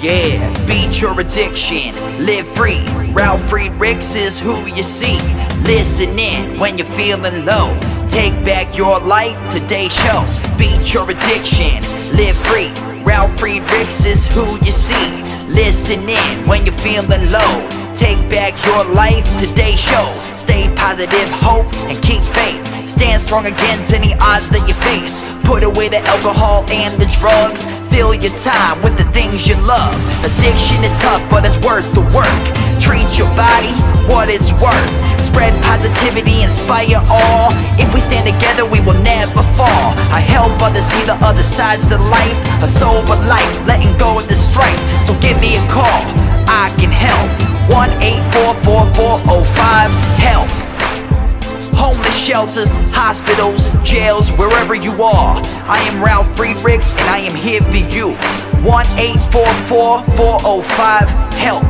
Yeah, beat your addiction, live free. Ralf Friedrichs is who you see. Listen in when you're feeling low. Take back your life, today's show. Beat your addiction, live free. Ralf Friedrichs is who you see. Listen in when you're feeling low. Take back your life, today's show. Stay positive, hope, and keep faith. Stand strong against any odds that you face. Put away the alcohol and the drugs. Fill your time with the things you love. Addiction is tough, but it's worth the work. Treat your body what it's worth. Spread positivity, inspire all. If we stand together, we will never fall. I help others see the other sides to life. A sober life, letting go of the strife. So give me a call, I can help. 1-844-4405-HELP. Homeless shelters, hospitals, jails, wherever you are. I am Ralf Friedrichs and I am here for you. 1-844-405-HELP.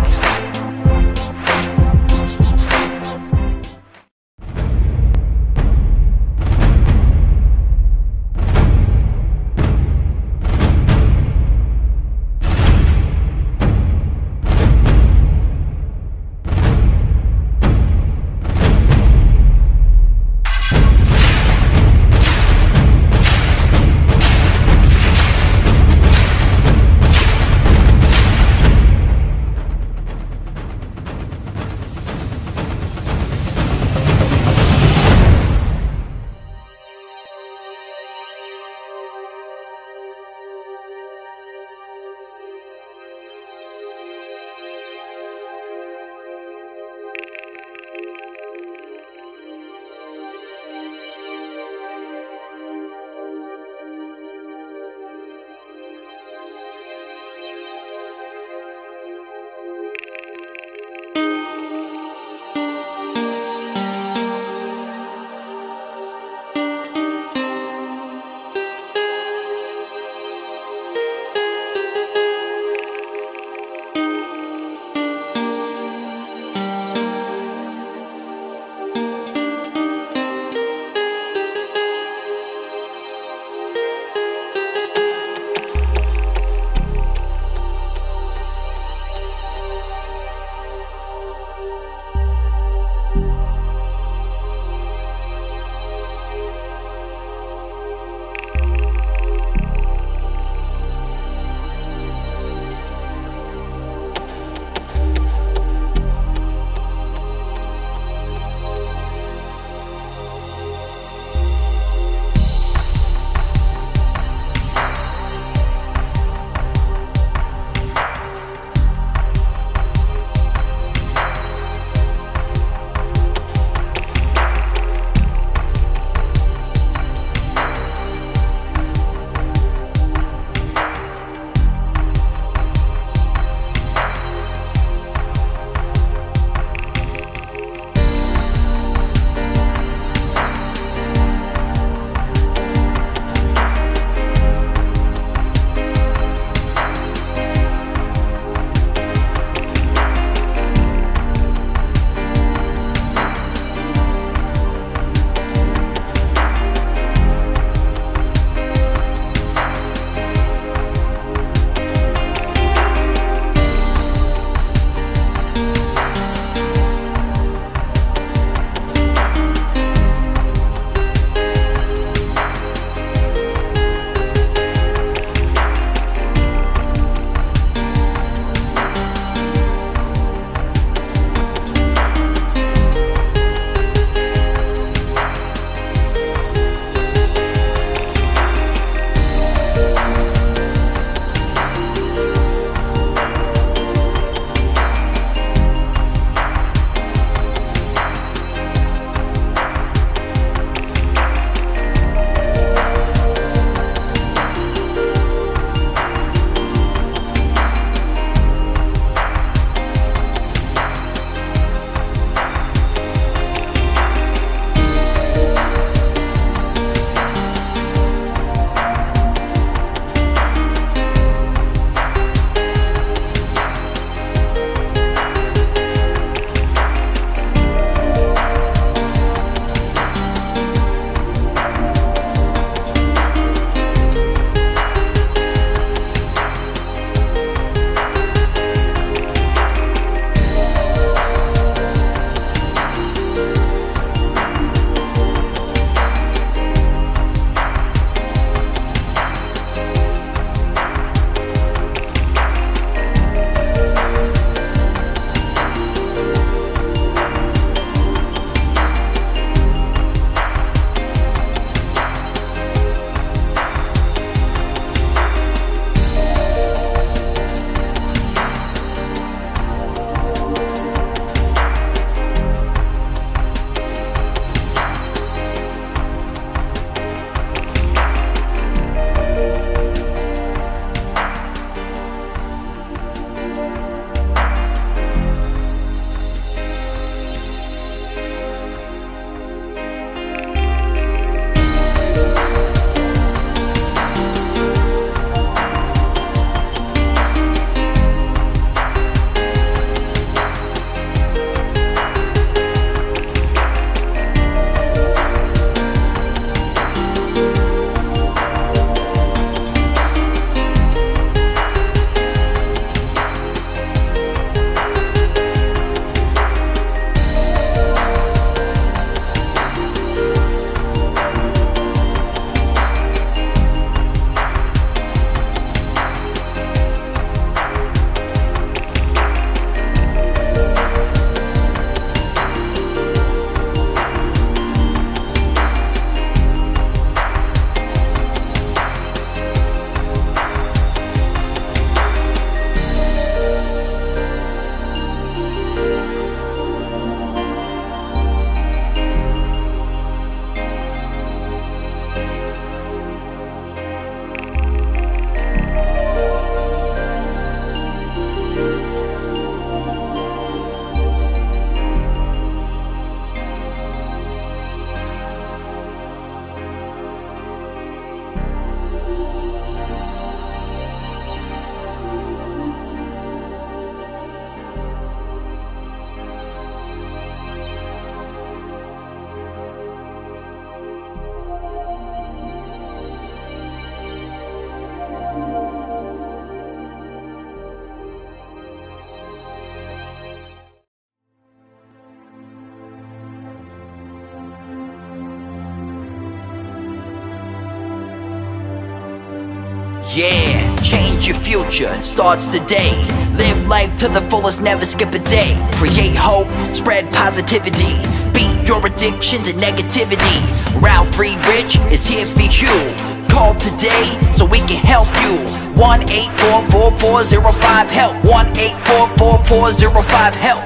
Yeah, change your future, starts today. Live life to the fullest, never skip a day. Create hope, spread positivity. Beat your addictions and negativity. Ralf Friedrichs is here for you. Call today so we can help you. 1-844-405-HELP. 1-844-405-HELP.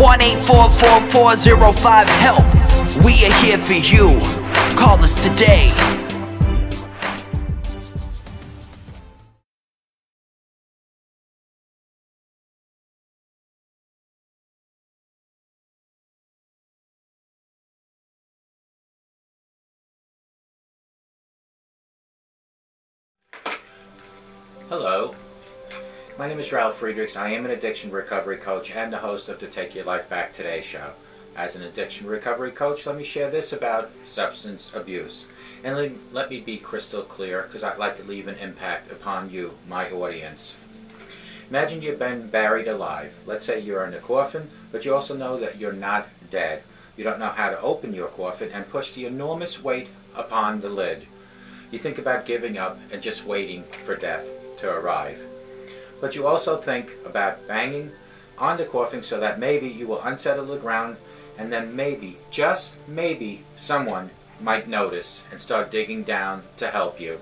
1-844-405-HELP. We are here for you. Call us today. Hello, my name is Ralf Friedrichs. I am an addiction recovery coach and the host of the Take Your Life Back Today show. As an addiction recovery coach, let me share this about substance abuse. And let me be crystal clear, because I'd like to leave an impact upon you, my audience. Imagine you've been buried alive. Let's say you're in a coffin, but you also know that you're not dead. You don't know how to open your coffin and push the enormous weight upon the lid. You think about giving up and just waiting for death to arrive. But you also think about banging on the coffin so that maybe you will unsettle the ground, and then maybe, just maybe, someone might notice and start digging down to help you.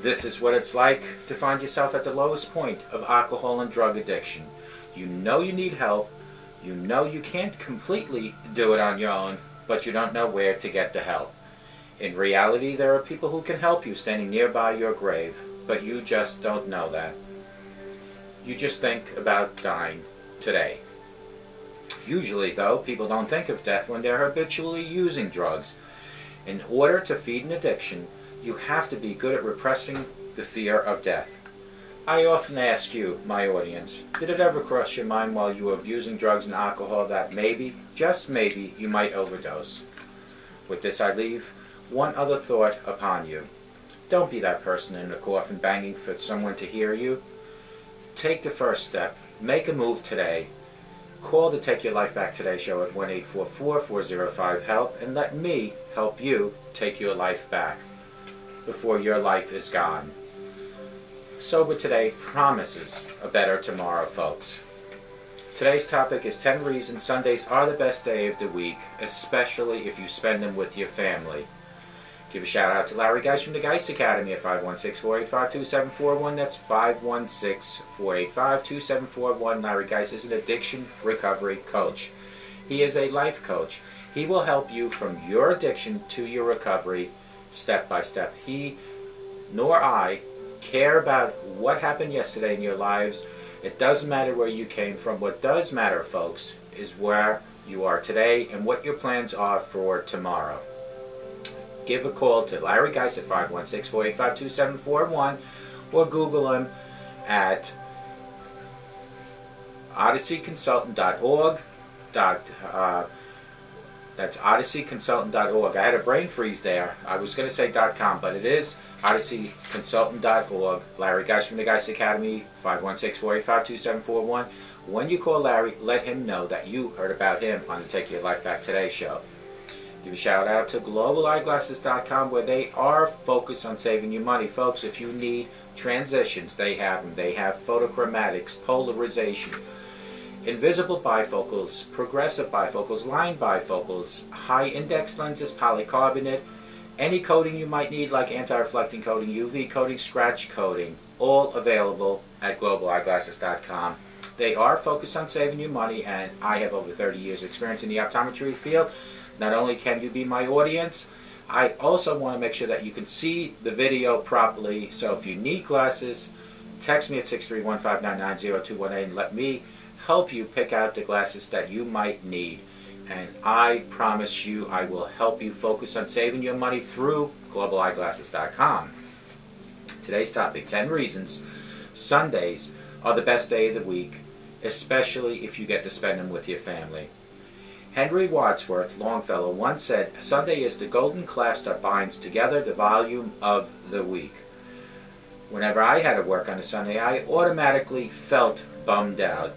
This is what it's like to find yourself at the lowest point of alcohol and drug addiction. You know you need help, you know you can't completely do it on your own, but you don't know where to get the help. In reality, there are people who can help you standing nearby your grave, but you just don't know that. You just think about dying today. Usually, though, people don't think of death when they're habitually using drugs. In order to feed an addiction, you have to be good at repressing the fear of death. I often ask you, my audience, did it ever cross your mind while you were abusing drugs and alcohol that maybe, just maybe, you might overdose? With this I leave one other thought upon you. Don't be that person in a coffin banging for someone to hear you. Take the first step. Make a move today. Call the Take Your Life Back Today show at 1-844-405-HELP and let me help you take your life back before your life is gone. Sober today promises a better tomorrow, folks. Today's topic is 10 reasons Sundays are the best day of the week, especially if you spend them with your family. Give a shout out to Larry Geis from the Geis Academy at 516-485-2741. That's 516-485-2741. Larry Geis is an addiction recovery coach. He is a life coach. He will help you from your addiction to your recovery step by step. He nor I care about what happened yesterday in your lives. It doesn't matter where you came from. What does matter, folks, is where you are today and what your plans are for tomorrow. Give a call to Larry Geis at 516-485-2741 or Google him at odysseyconsultant.org. That's odysseyconsultant.org. I had a brain freeze there. I was going to say .com, but it is odysseyconsultant.org. Larry Geis from the Geis Academy, 516-485-2741. When you call Larry, let him know that you heard about him on the Take Your Life Back Today show. Give a shout out to globaleyeglasses.com, where they are focused on saving you money. Folks, if you need transitions, they have them. They have photochromatics, polarization, invisible bifocals, progressive bifocals, line bifocals, high index lenses, polycarbonate, any coating you might need like anti-reflecting coating, UV coating, scratch coating, all available at globaleyeglasses.com. They are focused on saving you money, and I have over 30 years experience in the optometry field. Not only can you be my audience, I also want to make sure that you can see the video properly. So if you need glasses, text me at 631-599-0218 and let me help you pick out the glasses that you might need. And I promise you I will help you focus on saving your money through globaleyeglasses.com. Today's topic, 10 reasons Sundays are the best day of the week, especially if you get to spend them with your family. Henry Wadsworth Longfellow once said, Sunday is the golden clasp that binds together the volume of the week. Whenever I had to work on a Sunday, I automatically felt bummed out.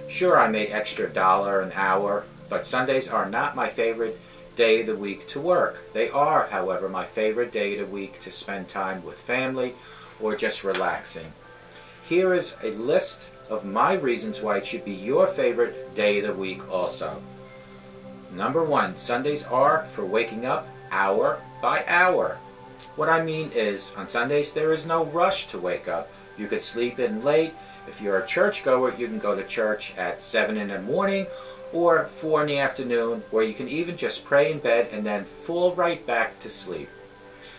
Sure, I made extra $1 an hour, but Sundays are not my favorite day of the week to work. They are, however, my favorite day of the week to spend time with family or just relaxing. Here is a list of my reasons why it should be your favorite day of the week also. Number 1, Sundays are for waking up hour by hour. What I mean is, on Sundays there is no rush to wake up. You could sleep in late. If you're a churchgoer, you can go to church at 7 in the morning or 4 in the afternoon, or you can even just pray in bed and then fall right back to sleep.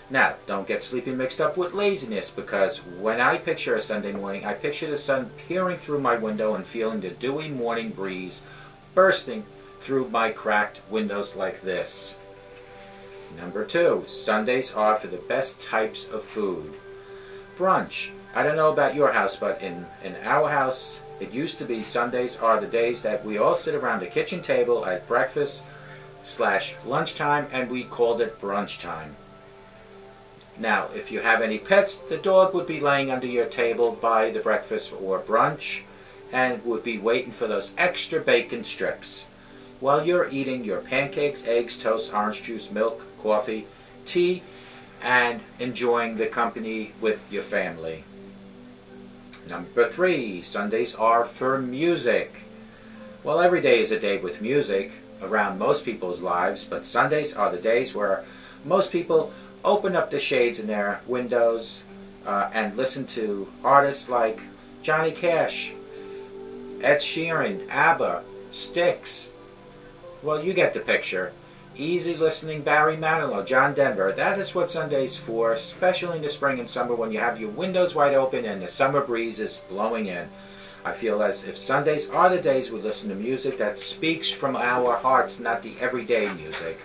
Now, don't get sleeping mixed up with laziness, because when I picture a Sunday morning, I picture the sun peering through my window and feeling the dewy morning breeze bursting through my cracked windows like this. Number 2, Sundays are for the best types of food. Brunch. I don't know about your house, but in our house, it used to be Sundays are the days that we all sit around the kitchen table at breakfast/lunchtime, and we called it brunch time. Now, if you have any pets, the dog would be laying under your table by the breakfast or brunch and would be waiting for those extra bacon strips while you're eating your pancakes, eggs, toast, orange juice, milk, coffee, tea, and enjoying the company with your family. Number 3, Sundays are for music. Well, every day is a day with music around most people's lives, but Sundays are the days where most people open up the shades in their windows and listen to artists like Johnny Cash, Ed Sheeran, ABBA, Styx. Well, you get the picture. Easy listening Barry Manilow, John Denver. That is what Sunday's for, especially in the spring and summer when you have your windows wide open and the summer breeze is blowing in. I feel as if Sundays are the days we listen to music that speaks from our hearts, not the everyday music.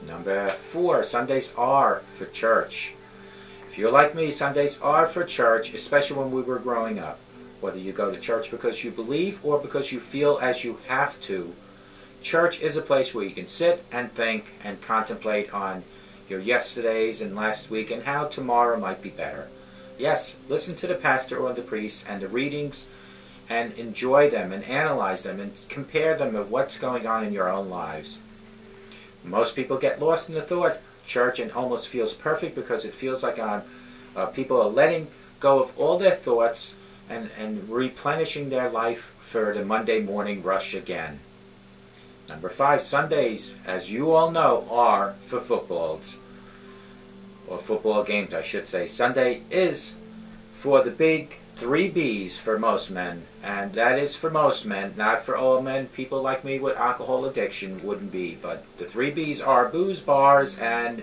Number 4, Sundays are for church. If you're like me, Sundays are for church, especially when we were growing up. Whether you go to church because you believe or because you feel as you have to, church is a place where you can sit and think and contemplate on your yesterdays and last week and how tomorrow might be better. Yes, listen to the pastor or the priest and the readings and enjoy them and analyze them and compare them with what's going on in your own lives. Most people get lost in the thought church and almost feels perfect because it feels like people are letting go of all their thoughts and replenishing their life for the Monday morning rush again. Number 5, Sundays, as you all know, are for footballs. Or football games, I should say. Sunday is for the big 3 B's for most men. And that is for most men, not for all men. People like me with alcohol addiction wouldn't be. But the 3 B's are booze, bars, and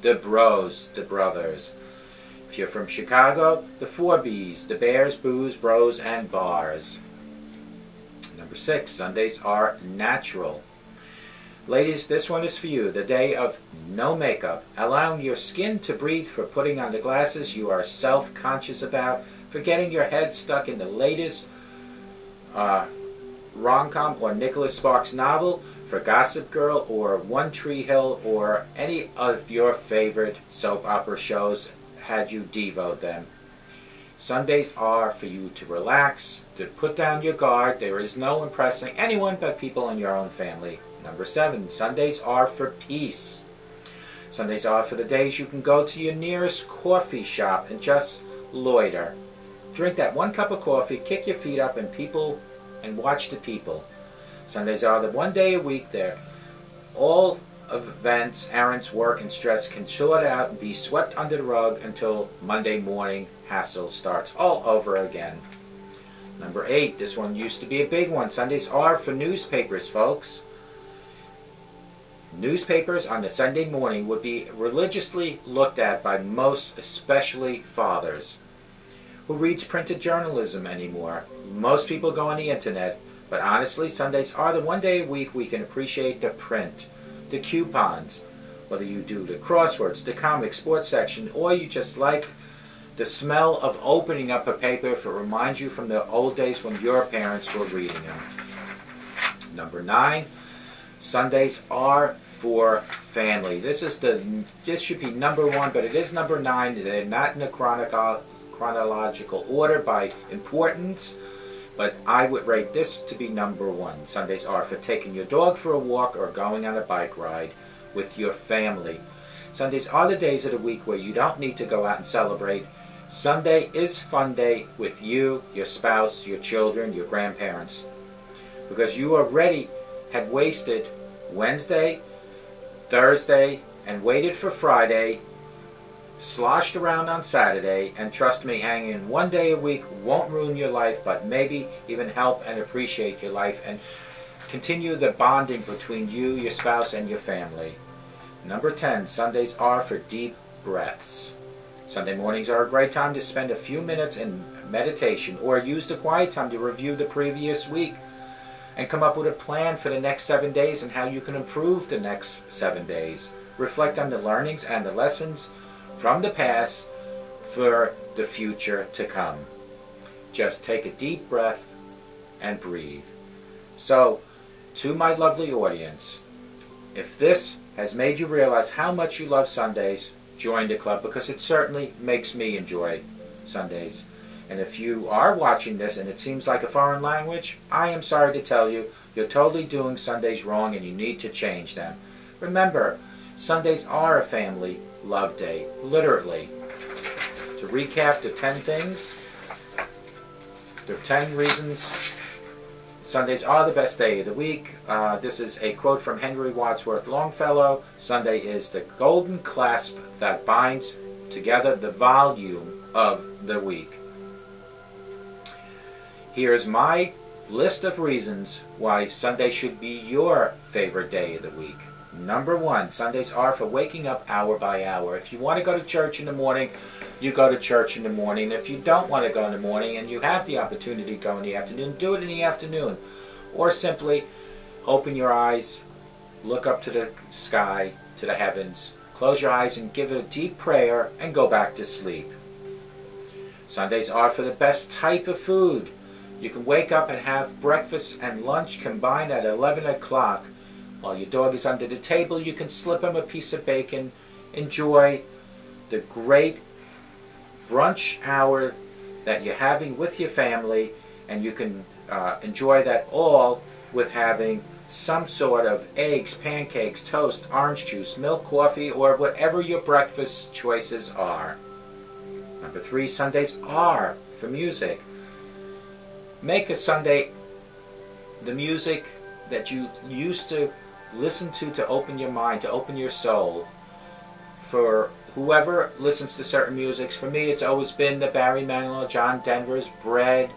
the bros, the brothers. If you're from Chicago, the 4 B's, the bears, booze, bros, and bars. Number 6, Sundays are natural. Ladies, this one is for you. The day of no makeup, allowing your skin to breathe, for putting on the glasses you are self-conscious about, for getting your head stuck in the latest rom-com or Nicholas Sparks novel, for Gossip Girl or One Tree Hill or any of your favorite soap opera shows had you devoted them. Sundays are for you to relax, to put down your guard. There is no impressing anyone but people in your own family. Number 7, Sundays are for peace. Sundays are for the days you can go to your nearest coffee shop and just loiter. Drink that 1 cup of coffee, kick your feet up and watch the people. Sundays are the one day a week there all events, errands, work, and stress can sort out and be swept under the rug until Monday morning hassle starts all over again. Number 8, this one used to be a big one. Sundays are for newspapers, folks. Newspapers on the Sunday morning would be religiously looked at by most, especially fathers. Who reads printed journalism anymore? Most people go on the internet, but honestly, Sundays are the one day a week we can appreciate the print, the coupons, whether you do the crosswords, the comics, sports section, or you just like the smell of opening up a paper if it reminds you from the old days when your parents were reading them. Number 9, Sundays are for family. This should be number 1, but it is number 9. They're not in the chronological order by importance, but I would rate this to be number 1. Sundays are for taking your dog for a walk or going on a bike ride, with your family. Sundays are the days of the week where you don't need to go out and celebrate. Sunday is fun day with you, your spouse, your children, your grandparents. Because you already had wasted Wednesday, Thursday, and waited for Friday, sloshed around on Saturday, and trust me, hanging one day a week won't ruin your life, but maybe even help and appreciate your life and continue the bonding between you, your spouse, and your family. Number 10, Sundays are for deep breaths. Sunday mornings are a great time to spend a few minutes in meditation or use the quiet time to review the previous week and come up with a plan for the next 7 days and how you can improve the next 7 days. Reflect on the learnings and the lessons from the past for the future to come. Just take a deep breath and breathe. So, to my lovely audience, if this has made you realize how much you love Sundays, join the club, because it certainly makes me enjoy Sundays. And if you are watching this and it seems like a foreign language, I am sorry to tell you, you're totally doing Sundays wrong and you need to change them. Remember, Sundays are a family love day, literally. To recap the 10 things, there are 10 reasons Sundays are the best day of the week. This is a quote from Henry Wadsworth Longfellow. Sunday is the golden clasp that binds together the volume of the week. Here's my list of reasons why Sunday should be your favorite day of the week. Number 1, Sundays are for waking up hour by hour. If you want to go to church in the morning, you go to church in the morning. If you don't want to go in the morning and you have the opportunity to go in the afternoon, do it in the afternoon. Or simply open your eyes, look up to the sky, to the heavens, close your eyes and give it a deep prayer and go back to sleep. Sundays are for the best type of food. You can wake up and have breakfast and lunch combined at 11 o'clock. While your dog is under the table, you can slip him a piece of bacon. Enjoy the great brunch hour that you're having with your family, and you can enjoy that all with having some sort of eggs, pancakes, toast, orange juice, milk, coffee, or whatever your breakfast choices are. Number 3, Sundays are for music. Make a Sunday the music that you used to listen to open your mind, to open your soul. For whoever listens to certain musics, for me it's always been the Barry Manilow, John Denver's, Bread,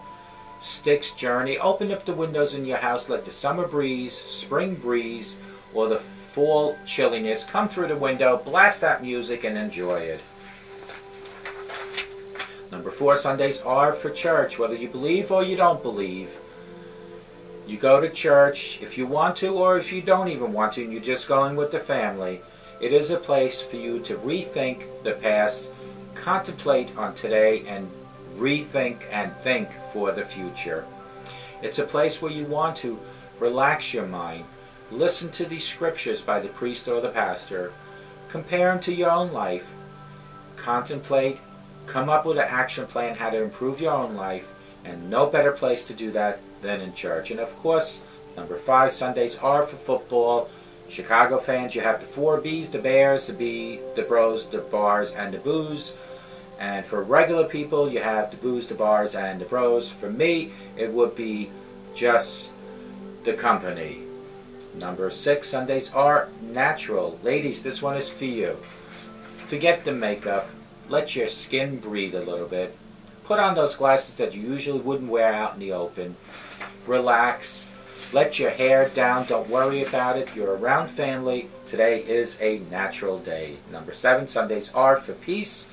Styx, Journey. Open up the windows in your house, let the summer breeze, spring breeze, or the fall chilliness come through the window, blast that music and enjoy it. Number 4, Sundays are for church. Whether you believe or you don't believe, you go to church if you want to, or if you don't even want to and you're just going with the family. It is a place for you to rethink the past, contemplate on today, and rethink and think for the future. It's a place where you want to relax your mind, listen to these scriptures by the priest or the pastor, compare them to your own life, contemplate, come up with an action plan how to improve your own life, and no better place to do that than in church. And of course, number 5, Sundays are for football. Chicago fans, you have the 4 B's, the Bears, the B, the Bros, the Bars, and the Boos. And for regular people, you have the Boos, the Bars, and the Bros. For me, it would be just the company. Number 6, Sundays are natural. Ladies, this one is for you. Forget the makeup. Let your skin breathe a little bit. Put on those glasses that you usually wouldn't wear out in the open. Relax. Let your hair down. Don't worry about it. You're around family. Today is a natural day. Number 7, Sundays are for peace.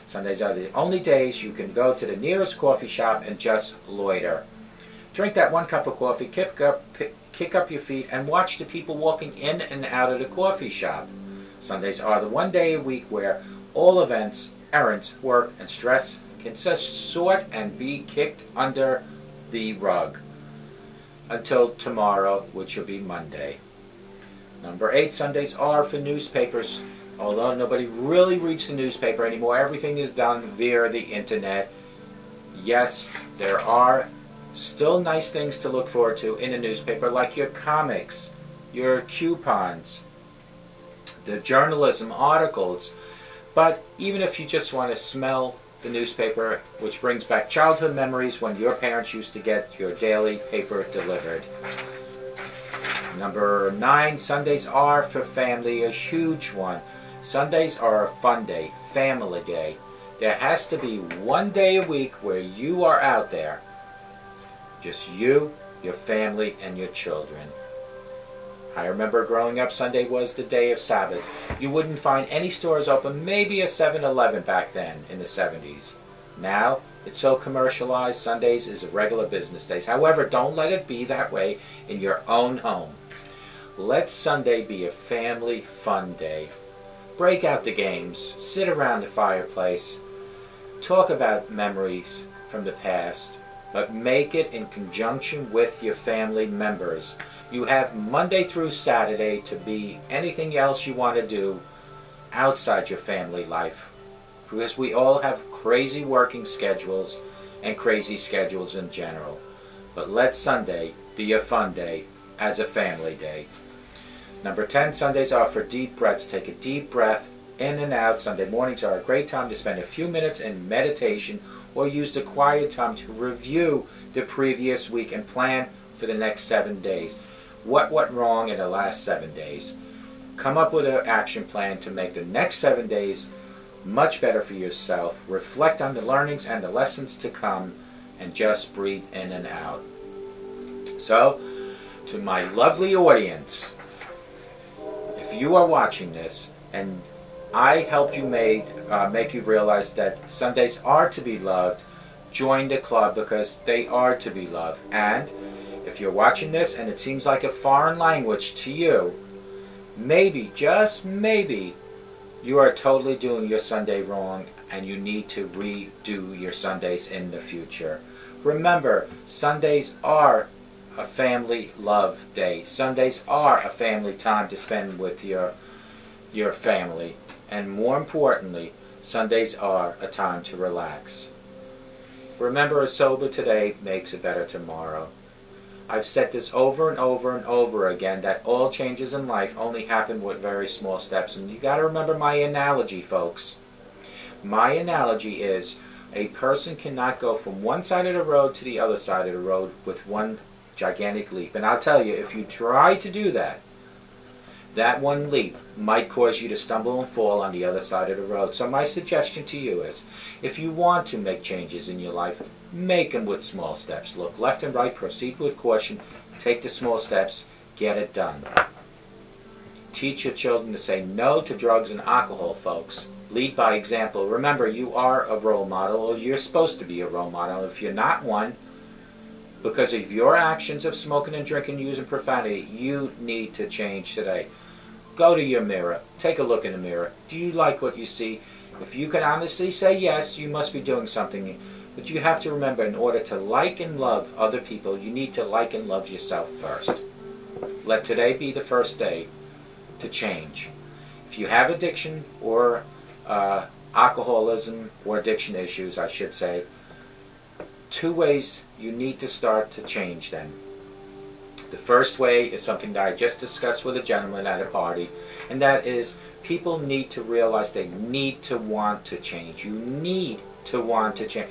Sundays are the only days you can go to the nearest coffee shop and just loiter. Drink that 1 cup of coffee, kick up your feet, and watch the people walking in and out of the coffee shop. Sundays are the one day a week where all events, errands, work, and stress can just sort and be kicked under the rug until tomorrow, which will be Monday. Number 8, Sundays are for newspapers. Although nobody really reads the newspaper anymore, everything is done via the internet. Yes, there are still nice things to look forward to in a newspaper, like your comics, your coupons, the journalism articles. But even if you just want to smell the newspaper, which brings back childhood memories when your parents used to get your daily paper delivered. Number 9, Sundays are for family, a huge one. Sundays are a fun day, family day. There has to be one day a week where you are out there. Just you, your family, and your children. I remember growing up, Sunday was the day of Sabbath. You wouldn't find any stores open, maybe a 7-Eleven back then in the 70s. Now, it's so commercialized, Sundays is a regular business days. However, don't let it be that way in your own home. Let Sunday be a family fun day. Break out the games, sit around the fireplace, talk about memories from the past, but make it in conjunction with your family members. You have Monday through Saturday to be anything else you want to do outside your family life, because we all have crazy working schedules and crazy schedules in general. But let Sunday be a fun day as a family day. Number 10, Sundays are for deep breaths. Take a deep breath in and out. Sunday mornings are a great time to spend a few minutes in meditation or use the quiet time to review the previous week and plan for the next 7 days. What went wrong in the last 7 days? Come up with an action plan to make the next 7 days much better for yourself. Reflect on the learnings and the lessons to come, and just breathe in and out. So, to my lovely audience, if you are watching this and I helped you make you realize that Sundays are to be loved, join the club, because they are to be loved. And if you're watching this and it seems like a foreign language to you, maybe, just maybe, you are totally doing your Sunday wrong and you need to redo your Sundays in the future. Remember, Sundays are a family love day. Sundays are a family time to spend with your family. And more importantly, Sundays are a time to relax. Remember, a sober today makes a better tomorrow. I've said this over and over and over again, that all changes in life only happen with very small steps. And you got to remember my analogy, folks. My analogy is a person cannot go from one side of the road to the other side of the road with one gigantic leap. And I'll tell you, if you try to do that, that one leap might cause you to stumble and fall on the other side of the road. So my suggestion to you is, if you want to make changes in your life, make them with small steps. Look left and right, proceed with caution, take the small steps, get it done. Teach your children to say no to drugs and alcohol, folks. Lead by example. Remember, you are a role model, or you're supposed to be a role model. If you're not one, because of your actions of smoking and drinking, using profanity, you need to change today. Go to your mirror. Take a look in the mirror. Do you like what you see? If you can honestly say yes, you must be doing something. But you have to remember, in order to like and love other people, you need to like and love yourself first. Let today be the first day to change. If you have addiction or alcoholism or addiction issues, I should say, 2 ways you need to start to change them. The first way is something that I just discussed with a gentleman at a party, and that is, people need to realize they need to want to change. You need to want to change.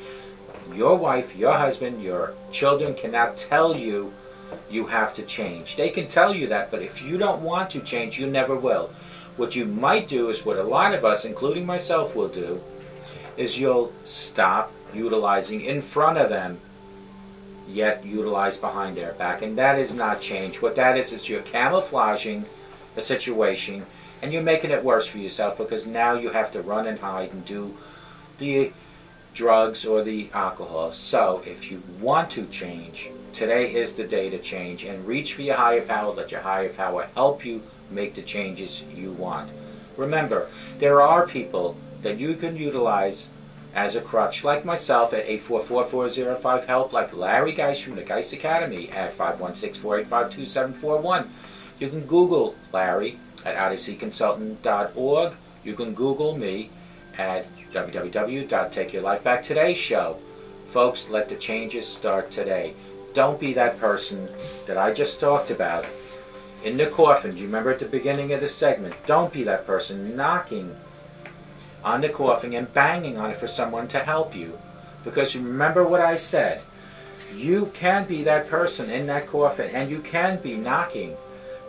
Your wife, your husband, your children cannot tell you you have to change. They can tell you that, but if you don't want to change, you never will. What you might do is what a lot of us, including myself, will do, is you'll stop utilizing in front of them, yet utilize behind their back. And that is not change. What that is you're camouflaging a situation, and you're making it worse for yourself, because now you have to run and hide and do the drugs or the alcohol. So if you want to change, today is the day to change, and reach for your higher power. Let your higher power help you make the changes you want. Remember, there are people that you can utilize as a crutch, like myself at 844-405-HELP, like Larry Geis from the Geis Academy at 516-485-2741. You can Google Larry at odysseyconsultant.org. You can Google me at www.takeyourlifebacktoday show. Folks, let the changes start today. Don't be that person that I just talked about in the coffin. Do you remember at the beginning of the segment? Don't be that person knocking on the coffin and banging on it for someone to help you. Because remember what I said. You can be that person in that coffin, and you can be knocking.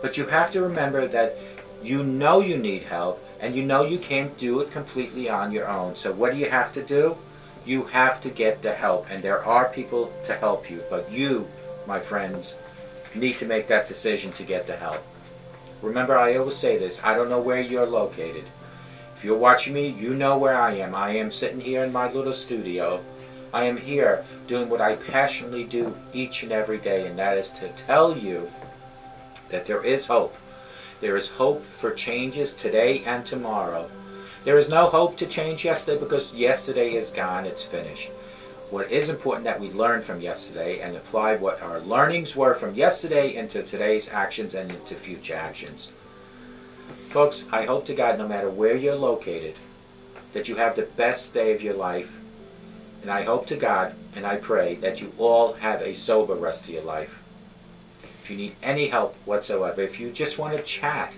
But you have to remember that you know you need help, and you know you can't do it completely on your own. So what do you have to do? You have to get the help, and there are people to help you. But you, my friends, need to make that decision to get the help. Remember, I always say this, I don't know where you're located. If you're watching me, you know where I am. I am sitting here in my little studio. I am here doing what I passionately do each and every day, and that is to tell you that there is hope. There is hope for changes today and tomorrow. There is no hope to change yesterday because yesterday is gone, it's finished. What is important that we learn from yesterday and apply what our learnings were from yesterday into today's actions and into future actions. Folks, I hope to God, no matter where you're located, that you have the best day of your life. And I hope to God, and I pray, that you all have a sober rest of your life. If you need any help whatsoever, if you just want to chat,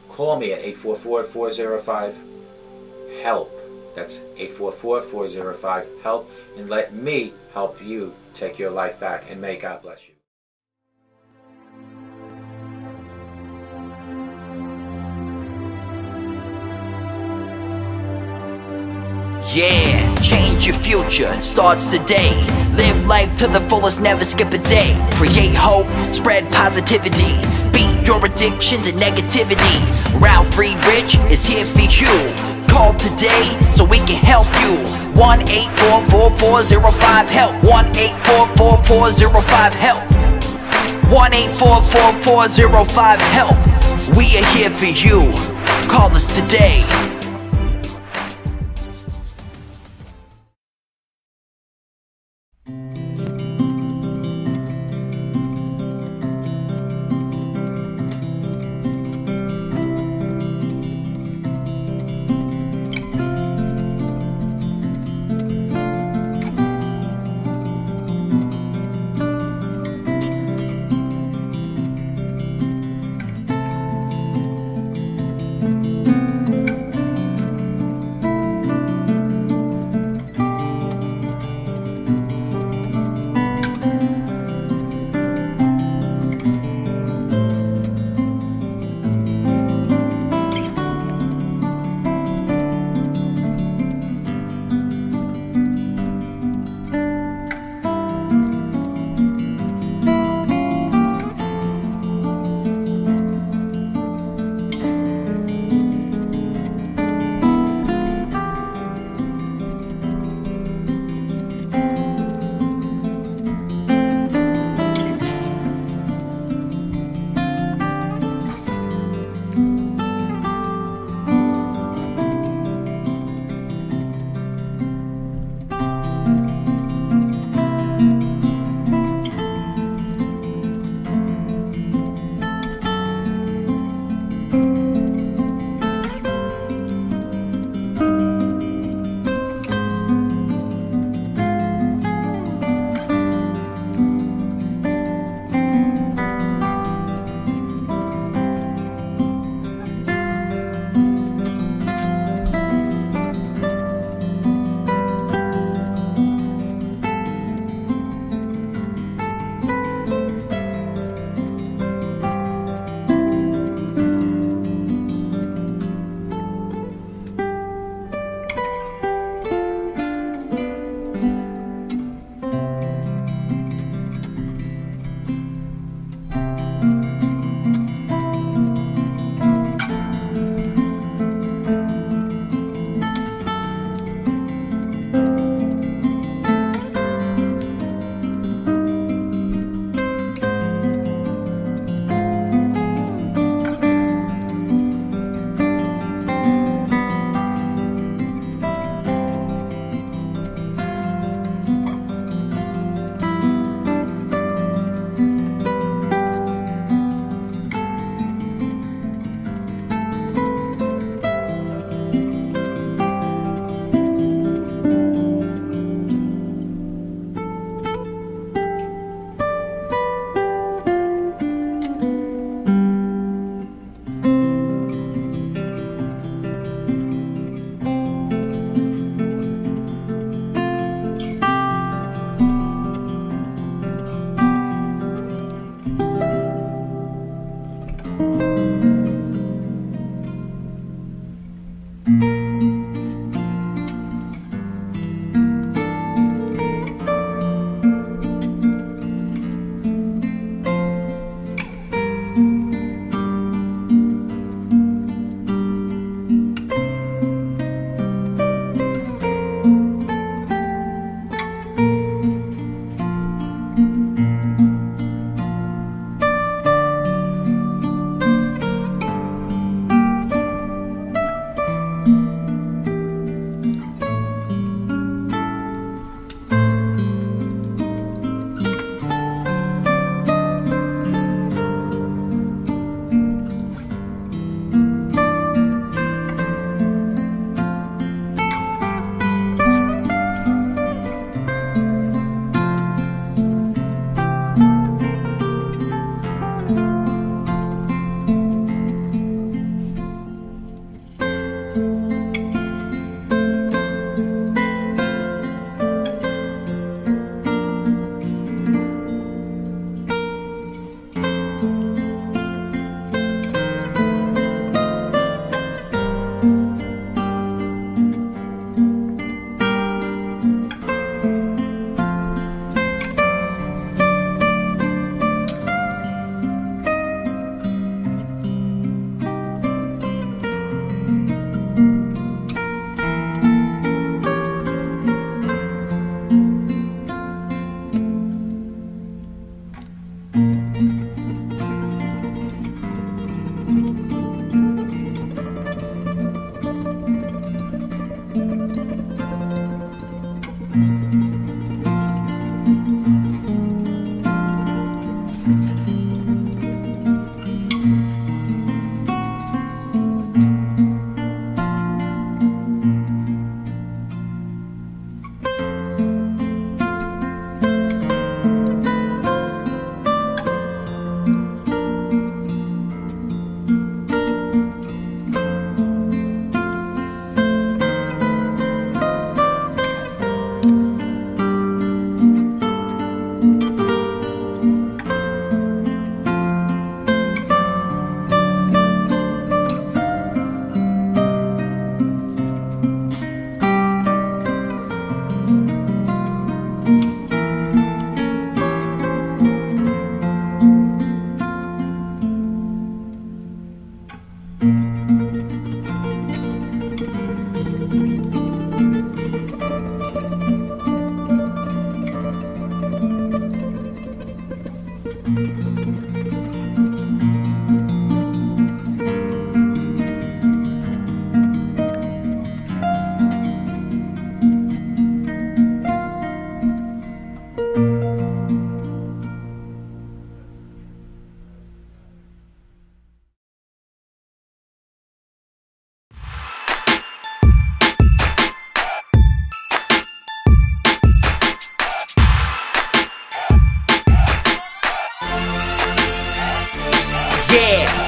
call me at 844-405-HELP. That's 844-405-HELP, and let me help you take your life back, and may God bless you. Yeah, change your future, it starts today. Live life to the fullest, never skip a day. Create hope, spread positivity. Beat your addictions and negativity. Ralf Friedrichs is here for you. Call today so we can help you. 1-844-405-HELP. 1-844-405-HELP. 1-844-405-HELP. We are here for you. Call us today.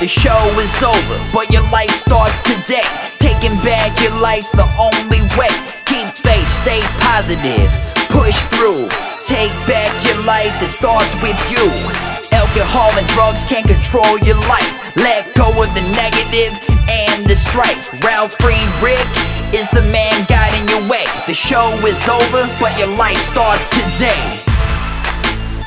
The show is over, but your life starts today. Taking back your life's the only way. Keep faith, stay positive, push through. Take back your life, it starts with you. Alcohol and drugs can't control your life. Let go of the negative and the strife. Ralf Friedrichs is the man guiding your way. The show is over, but your life starts today.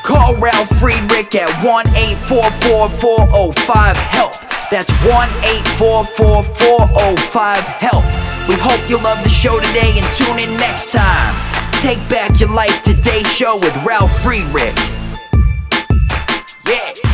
Call Ralf Friedrichs at 1-844-405-HELP. That's 1-844-405-HELP. We hope you love the show today and tune in next time. Take back your life today show with Ralf Friedrichs. Yeah.